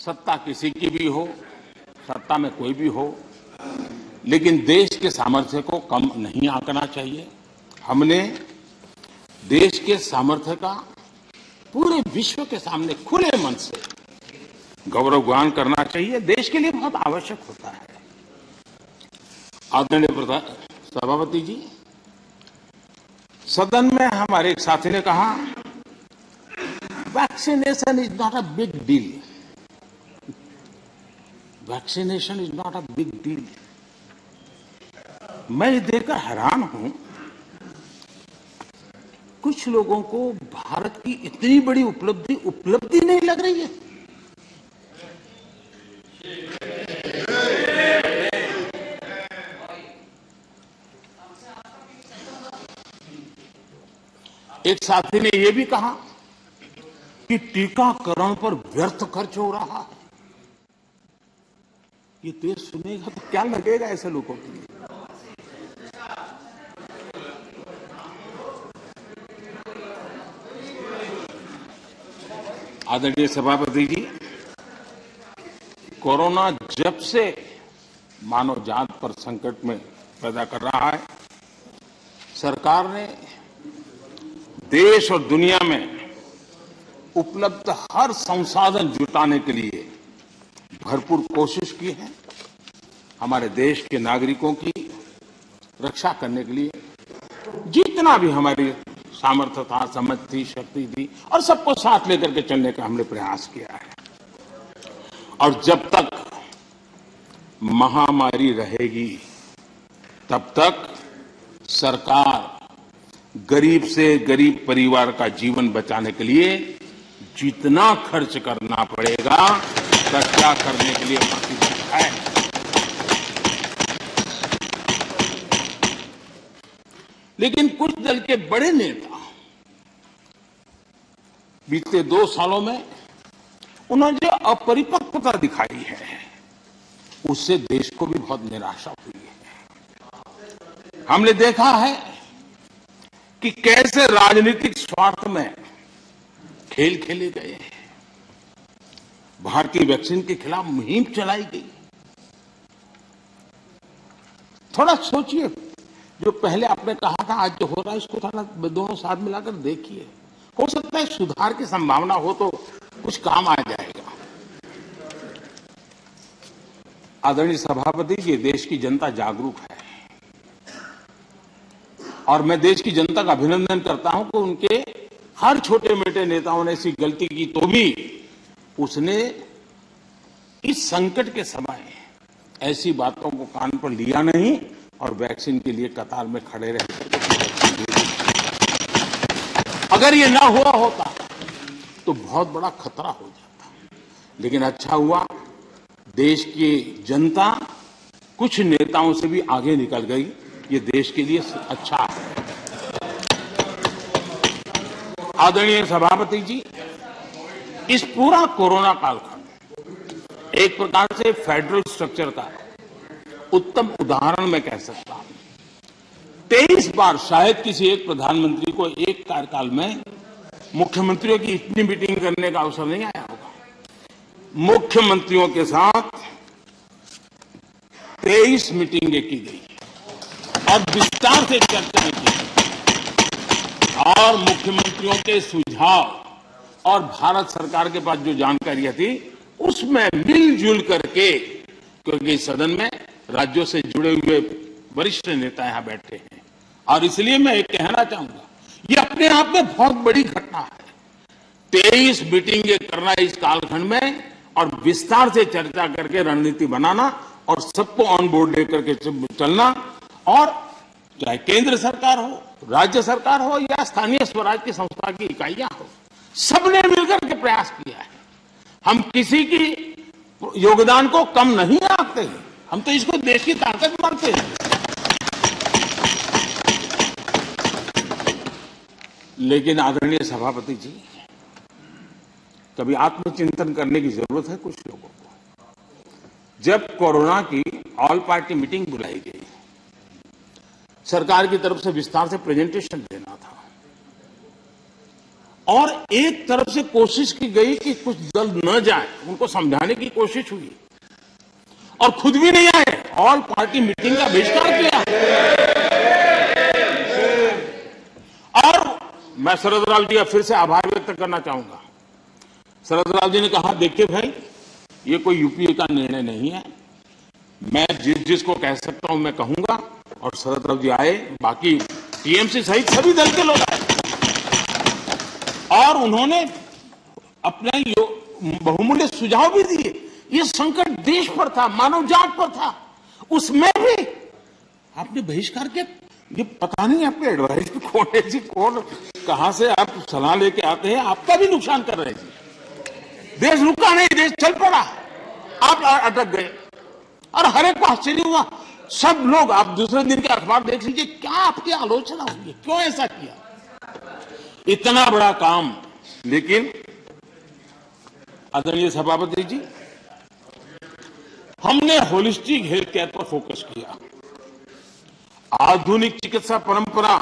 सत्ता किसी की भी हो, सत्ता में कोई भी हो, लेकिन देश के सामर्थ्य को कम नहीं आंकना चाहिए। हमने देश के सामर्थ्य का पूरे विश्व के सामने खुले मन से गौरवगान करना चाहिए। देश के लिए बहुत आवश्यक होता है। आदरणीय सभापति जी, सदन में हमारे एक साथी ने कहा, vaccination is not a big deal. Vaccination is not a big deal. मैं ये देखकर हैरान हूं, कुछ लोगों को भारत की इतनी बड़ी उपलब्धि नहीं लग रही है। एक साथी ने यह भी कहा कि टीकाकरण पर व्यर्थ खर्च हो रहा है। ये देश सुनेगा तो क्या लगेगा ऐसे लोगों के लिए। आदरणीय सभापति जी, कोरोना जब से मानव जात पर संकट में पैदा कर रहा है, सरकार ने देश और दुनिया में उपलब्ध हर संसाधन जुटाने के लिए भरपूर कोशिश की है। हमारे देश के नागरिकों की रक्षा करने के लिए जितना भी हमारी सामर्थ्य था, समझ थी, शक्ति थी, और सबको साथ लेकर के चलने का हमने प्रयास किया है। और जब तक महामारी रहेगी तब तक सरकार गरीब से गरीब परिवार का जीवन बचाने के लिए जितना खर्च करना पड़ेगा, रक्षा करने के लिए प्रतिबद्ध है। लेकिन कुछ दल के बड़े नेता बीते 2 सालों में उन्होंने जो अपरिपक्वता दिखाई है, उससे देश को भी बहुत निराशा हुई है। हमने देखा है कि कैसे राजनीतिक स्वार्थ में खेल खेले गए हैं। भारतीय वैक्सीन के खिलाफ मुहिम चलाई गई। थोड़ा सोचिए, जो पहले आपने कहा था आज जो हो रहा है, इसको थोड़ा दोनों साथ मिलाकर देखिए। हो सकता है सुधार की संभावना हो तो कुछ काम आ जाएगा। आदरणीय सभापति जी, देश की जनता जागरूक है और मैं देश की जनता का अभिनंदन करता हूं कि उनके हर छोटे मोटे नेताओं ने ऐसी गलती की तो भी उसने इस संकट के समय ऐसी बातों को कान पर लिया नहीं और वैक्सीन के लिए कतार में खड़े रहे। अगर ये ना हुआ होता तो बहुत बड़ा खतरा हो जाता। लेकिन अच्छा हुआ, देश की जनता कुछ नेताओं से भी आगे निकल गई। ये देश के लिए अच्छा है। आदरणीय सभापति जी, इस पूरा कोरोना कालखंड एक प्रकार से फेडरल स्ट्रक्चर का उत्तम उदाहरण मैं कह सकता हूं। 23 बार शायद किसी एक प्रधानमंत्री को एक कार्यकाल में मुख्यमंत्रियों की इतनी मीटिंग करने का अवसर नहीं आया होगा। मुख्यमंत्रियों के साथ 23 मीटिंगें की गई और विस्तार से चर्चा की गई और मुख्यमंत्रियों के सुझाव और भारत सरकार के पास जो जानकारियां थी उसमें मिलजुल करके, क्योंकि सदन में राज्यों से जुड़े हुए वरिष्ठ नेता यहां बैठे हैं और इसलिए मैं एक कहना चाहूंगा, ये अपने आप में बहुत बड़ी घटना है। 23 मीटिंगें करना इस कालखंड में और विस्तार से चर्चा करके रणनीति बनाना और सबको ऑन बोर्ड लेकर के चलना, और चाहे केंद्र सरकार हो, राज्य सरकार हो या स्थानीय स्वराज की संस्था की इकाइयां हो, सबने मिलकर के प्रयास किया है। हम किसी की योगदान को कम नहीं आंकते हैं, हम तो इसको देश की ताकत मानते हैं। लेकिन आदरणीय सभापति जी, कभी आत्मचिंतन करने की जरूरत है कुछ लोगों को। जब कोरोना की ऑल पार्टी मीटिंग बुलाई गई, सरकार की तरफ से विस्तार से प्रेजेंटेशन देना था और एक तरफ से कोशिश की गई कि कुछ दल न जाए, उनको समझाने की कोशिश हुई और खुद भी नहीं आए, ऑल पार्टी मीटिंग का बहिष्कार किया। और मैं शरद राव जी का फिर से आभार व्यक्त करना चाहूंगा। शरद राव जी ने कहा, देखिए भाई, ये कोई यूपीए का निर्णय नहीं है, मैं जिसको कह सकता हूं मैं कहूंगा। और शरद राव जी आए, बाकी टीएमसी सहित सभी दल के लोग आए और उन्होंने अपने बहुमूल्य सुझाव भी दिए। ये संकट देश पर था, मानव जात पर था, उसमें भी आपने बहिष्कार किया। ये पता नहीं आपके एडवाइस कौन है जी, कौन कहां से आप सलाह लेके आते हैं, आपका भी नुकसान कर रहे हैं। देश रुका नहीं, देश चल पड़ा, आप अटक गए और हर एक को आश्चर्य हुआ। सब लोग, आप दूसरे दिन के अखबार देख लीजिए, क्या आपकी आलोचना हुई है, क्यों ऐसा किया, इतना बड़ा काम। लेकिन आदरणीय सभापति जी, हमने होलिस्टिक हेल्थ केयर पर फोकस किया। आधुनिक चिकित्सा परंपरा,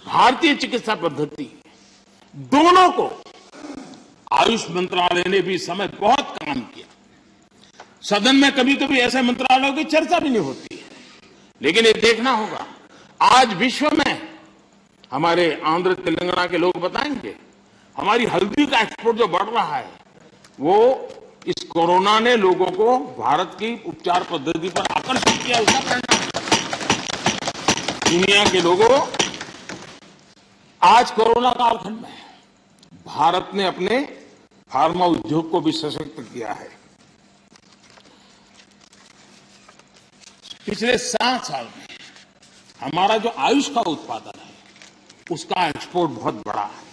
भारतीय चिकित्सा पद्धति, दोनों को आयुष मंत्रालय ने भी समय बहुत काम किया। सदन में कभी कभी ऐसे मंत्रालयों की चर्चा भी नहीं होती है, लेकिन ये देखना होगा, आज विश्व में हमारे आंध्र तेलंगाना के लोग बताएंगे, हमारी हल्दी का एक्सपोर्ट जो बढ़ रहा है, वो इस कोरोना ने लोगों को भारत की उपचार पद्धति पर आकर्षित किया, उसका परिणाम। दुनिया के लोगों, आज कोरोना कालखंड में भारत ने अपने फार्मा उद्योग को भी सशक्त किया है। पिछले 7 साल में हमारा जो आयुष का उत्पादन है, उसका एक्सपोर्ट बहुत बड़ा है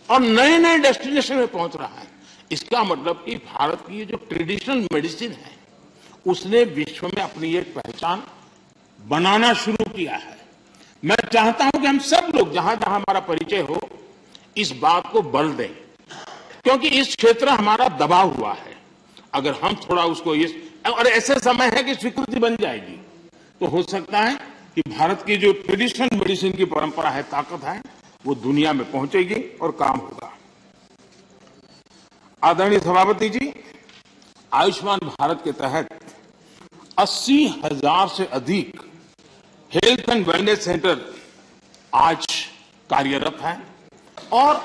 और नए नए डेस्टिनेशन में पहुंच रहा है। इसका मतलब कि भारत की जो ट्रेडिशनल मेडिसिन है, उसने विश्व में अपनी एक पहचान बनाना शुरू किया है। मैं चाहता हूं कि हम सब लोग, जहां जहां हमारा परिचय हो, इस बात को बल दें, क्योंकि इस क्षेत्र हमारा दबा हुआ है। अगर हम थोड़ा उसको, और ऐसे समय है कि स्वीकृति बन जाएगी, तो हो सकता है कि भारत की जो ट्रेडिशनल मेडिसिन की परंपरा है, ताकत है, वो दुनिया में पहुंचेगी और काम होगा। आदरणीय सभापति जी, आयुष्मान भारत के तहत 80,000 से अधिक हेल्थ एंड वेलनेस सेंटर आज कार्यरत हैं और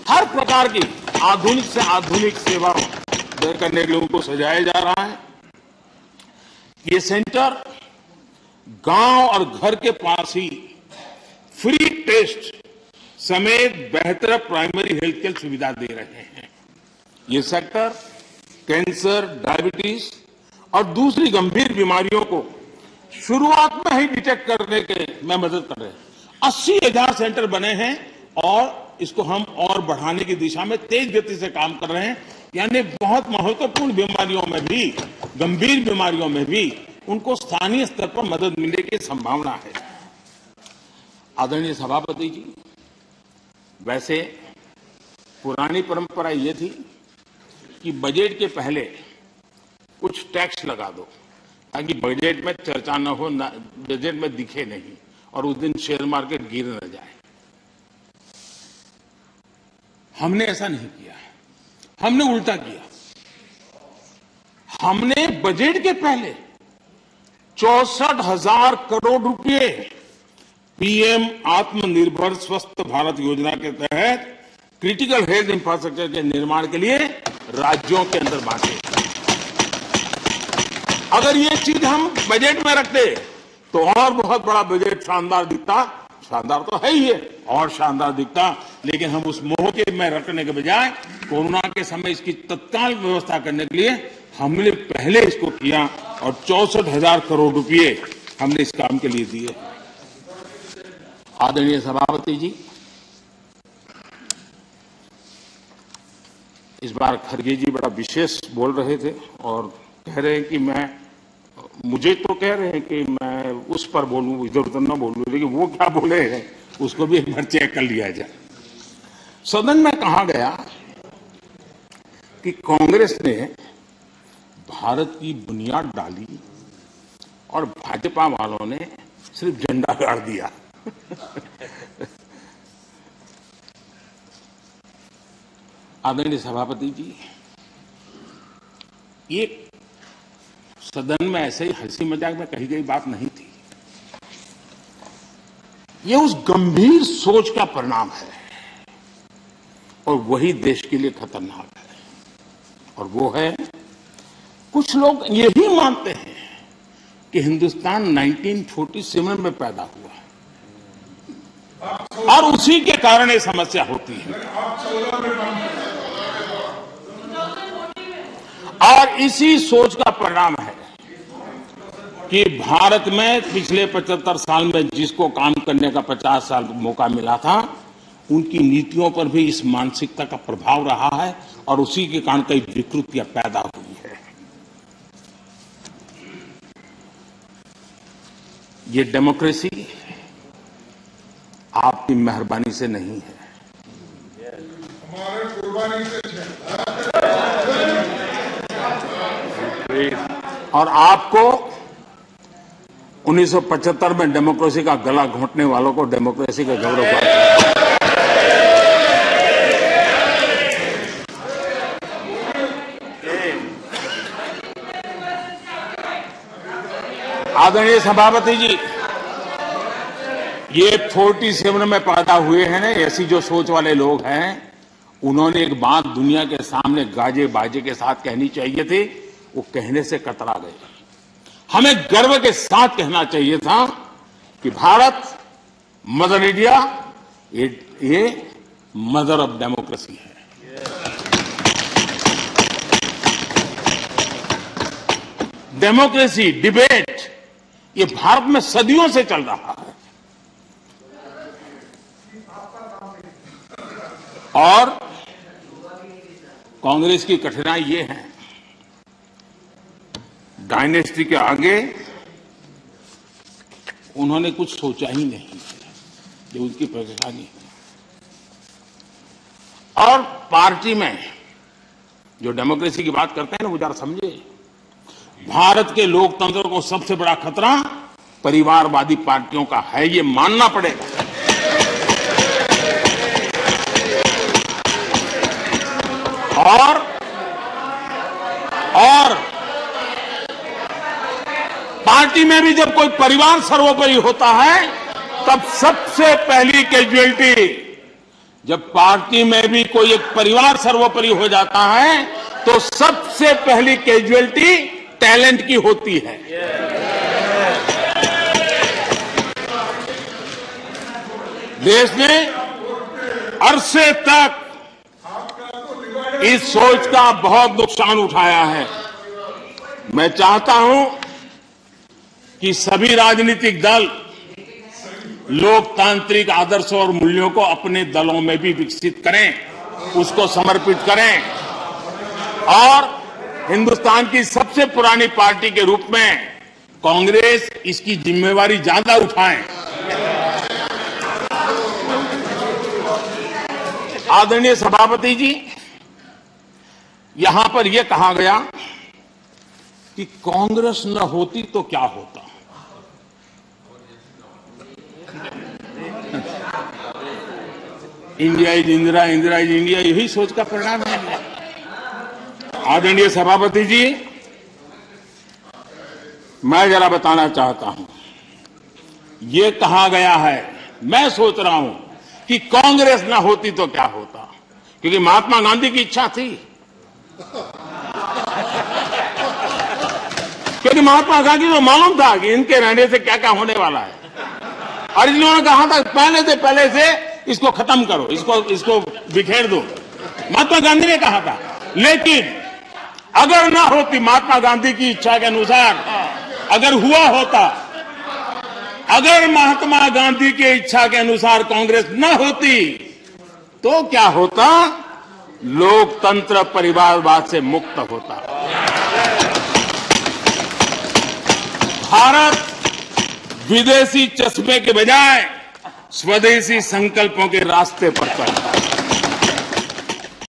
हर प्रकार की आधुनिक से आधुनिक सेवा करने के लिए उनको सजाया जा रहा है। ये सेंटर गांव और घर के पास ही फ्री टेस्ट समेत बेहतर प्राइमरी हेल्थ केयर सुविधा दे रहे हैं। ये सेक्टर कैंसर, डायबिटीज और दूसरी गंभीर बीमारियों को शुरुआत में ही डिटेक्ट करने के में मदद कर रहे हैं। 80,000 सेंटर बने हैं और इसको हम और बढ़ाने की दिशा में तेज गति से काम कर रहे हैं। यानी बहुत महत्वपूर्ण बीमारियों में भी, गंभीर बीमारियों में भी उनको स्थानीय स्तर पर मदद मिलने की संभावना है। आदरणीय सभापति जी, वैसे पुरानी परंपरा ये थी कि बजट के पहले कुछ टैक्स लगा दो, ताकि बजट में चर्चा न हो, बजट में दिखे नहीं और उस दिन शेयर मार्केट गिर न जाए। हमने ऐसा नहीं किया, हमने उल्टा किया। हमने बजट के पहले 64,000 करोड़ रुपए पीएम आत्मनिर्भर स्वस्थ भारत योजना के तहत क्रिटिकल हेल्थ इंफ्रास्ट्रक्चर के निर्माण के लिए राज्यों के अंदर बांटे। अगर ये चीज हम बजट में रखते तो और बहुत बड़ा बजट शानदार दिखता, शानदार तो है ही है, और शानदार दिखता। लेकिन हम उस मोह के में रखने के बजाय कोरोना के समय इसकी तत्काल व्यवस्था करने के लिए हमने पहले इसको किया और 64,000 करोड़ रुपए हमने इस काम के लिए दिए। आदरणीय सभापति जी, इस बार खड़गे जी बड़ा विशेष बोल रहे थे और कह रहे हैं कि मुझे तो कह रहे हैं कि मैं उस पर बोलूं, इधर उधर न बोलूं, लेकिन वो क्या बोले हैं उसको भी एक बार चेक कर लिया जाए। सदन में कहा गया कि कांग्रेस ने भारत की बुनियाद डाली और भाजपा वालों ने सिर्फ झंडा गाड़ दिया। आदरणीय सभापति जी, ये सदन में ऐसे ही हंसी मजाक में कही गई बात नहीं थी। ये उस गंभीर सोच का परिणाम है और वही देश के लिए खतरनाक है। और वो है, कुछ लोग यही मानते हैं कि हिंदुस्तान 1947 में पैदा हुआ और उसी के कारण ये समस्या होती है। और इसी सोच का परिणाम है कि भारत में पिछले 75 साल में जिसको काम करने का 50 साल मौका मिला था, उनकी नीतियों पर भी इस मानसिकता का प्रभाव रहा है और उसी के कारण कई विकृतियां पैदा हुई है। ये डेमोक्रेसी आपकी मेहरबानी से नहीं है, हमारे कुर्बानी से है। और आपको 1975 में डेमोक्रेसी का गला घोंटने वालों को डेमोक्रेसी का गौरव आदरणीय सभापति जी, ये 47 में पैदा हुए हैं ना, ऐसी जो सोच वाले लोग हैं, उन्होंने एक बात दुनिया के सामने गाजे बाजे के साथ कहनी चाहिए थी, वो कहने से कतरा गए। हमें गर्व के साथ कहना चाहिए था कि भारत मदर इंडिया, ये मदर ऑफ डेमोक्रेसी है। डेमोक्रेसी डिबेट ये भारत में सदियों से चल रहा है और कांग्रेस की कठिनाई ये है, डायनेस्टी के आगे उन्होंने कुछ सोचा ही नहीं, ये उनकी परेशानी है। और पार्टी में जो डेमोक्रेसी की बात करते हैं ना, वो जरा समझे, भारत के लोकतंत्र को सबसे बड़ा खतरा परिवारवादी पार्टियों का है, ये मानना पड़ेगा। और पार्टी में भी जब कोई परिवार सर्वोपरि होता है, तब सबसे पहली कैजुअलिटी, जब पार्टी में भी कोई एक परिवार सर्वोपरि हो जाता है, तो सबसे पहली कैजुअलिटी टैलेंट की होती है। देश ने अरसे तक इस सोच का बहुत नुकसान उठाया है। मैं चाहता हूं कि सभी राजनीतिक दल लोकतांत्रिक आदर्शों और मूल्यों को अपने दलों में भी विकसित करें, उसको समर्पित करें और हिंदुस्तान की सबसे पुरानी पार्टी के रूप में कांग्रेस इसकी जिम्मेवारी ज्यादा उठाए। आदरणीय सभापति जी, यहां पर यह कहा गया कि कांग्रेस न होती तो क्या होता। India is Indira, Indira is India, यही सोच का परिणाम है। आदरणीय सभापति जी, मैं जरा बताना चाहता हूं, यह कहा गया है, मैं सोच रहा हूं कि कांग्रेस ना होती तो क्या होता, क्योंकि महात्मा गांधी की इच्छा थी। क्योंकि महात्मा गांधी को मालूम था कि इनके रहने से क्या क्या होने वाला है, और इन्होंने कहा था पहले से इसको खत्म करो, इसको बिखेर दो। महात्मा गांधी ने कहा था। लेकिन अगर ना होती महात्मा गांधी की इच्छा के अनुसार, अगर हुआ होता, अगर महात्मा गांधी की इच्छा के अनुसार कांग्रेस न होती, तो क्या होता? लोकतंत्र परिवारवाद से मुक्त होता। भारत विदेशी चश्मे के बजाय स्वदेशी संकल्पों के रास्ते पर चलता।